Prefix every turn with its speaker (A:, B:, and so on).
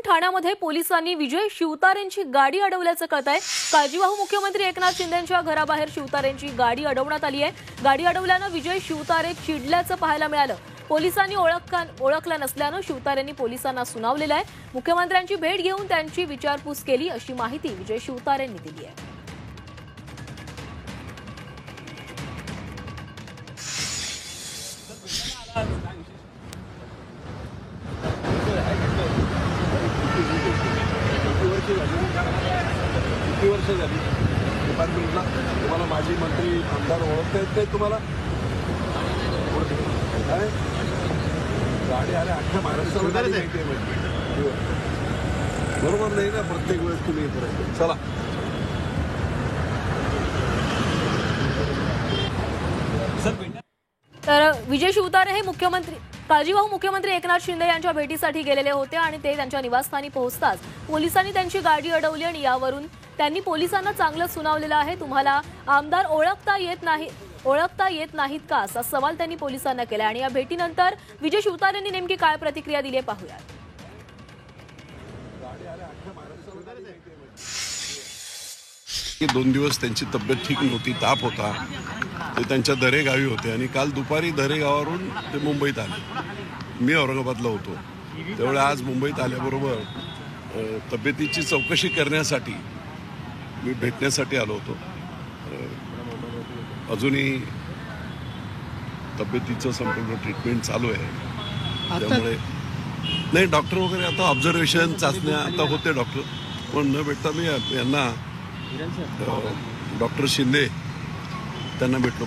A: ठाण्यामध्ये पोलिसांनी विजय शिवतारेंची गाडी अडवल्याचं कळतंय। काळजीवाहू मुख्यमंत्री एकनाथ शिंदेंच्या घराबाहेर शिवतारेंची गाडी अडवण्यात आली आहे। गाडी अडवल्यानं विजय शिवतारे चिडल्याचं पाहायला मिळालं। पोलिसांनी ओळखलं नसल्यानं शिवतारेंनी पोलिसांना सुनावलेलं आहे। मुख्यमंत्र्यांची भेट घेऊन त्यांची विचारपूस केली अशी माहिती विजय शिवतारेंनी दिली आहे।
B: किती वर्ष झाली डिपार्टमेंटला तुम्हाला माजी मंत्री आमदार ओळखता येत नाही तुम्हाला गाडी आल्या अख्ख्या महाराष्ट्राला बरोबर नाही ना प्रत्येक वेळेस तुम्ही येत चला
A: तर विजय शिवतारे हे काळजीवाहू मुख्यमंत्री एकनाथ शिंदे यांच्या भेटीसाठी गेलेले होते आणि ते त्यांच्या निवासस्थानी पोहोचताच पोलिसांनी त्यांची गाडी अडवली आणि यावरून त्यांनी पोलिसांना चांगलं सुनावलेलं आहे। तुम्हाला आमदार ओळखता येत नाहीत का असा सवाल त्यांनी पोलिसांना केला आणि या भेटीनंतर विजय शिवतारेंनी नेमकी काय प्रतिक्रिया दिली आहे पाहूया।
B: 2 दिवस त्यांची तब्येत ठीक नव्हती, ताप होता, ते त्यांच्या दरेगावी होते आणि काल दुपारी दरेगावावरून ते मुंबईत आले। मी औरंगाबादला होतो, त्यामुळे आज मुंबईत आल्याबरोबर तब्येतीची चौकशी करण्यासाठी मी भेटण्यासाठी आलो होतो। अजूनही तब्येतीचं संपूर्ण ट्रीटमेंट चालू आहे, त्यामुळे नाही डॉक्टर वगैरे आता ऑब्झर्वेशन चाचण्या आता होते डॉक्टर, पण न भेटता मी यांना डॉक्टर शिंदे त्यांना भेटलो।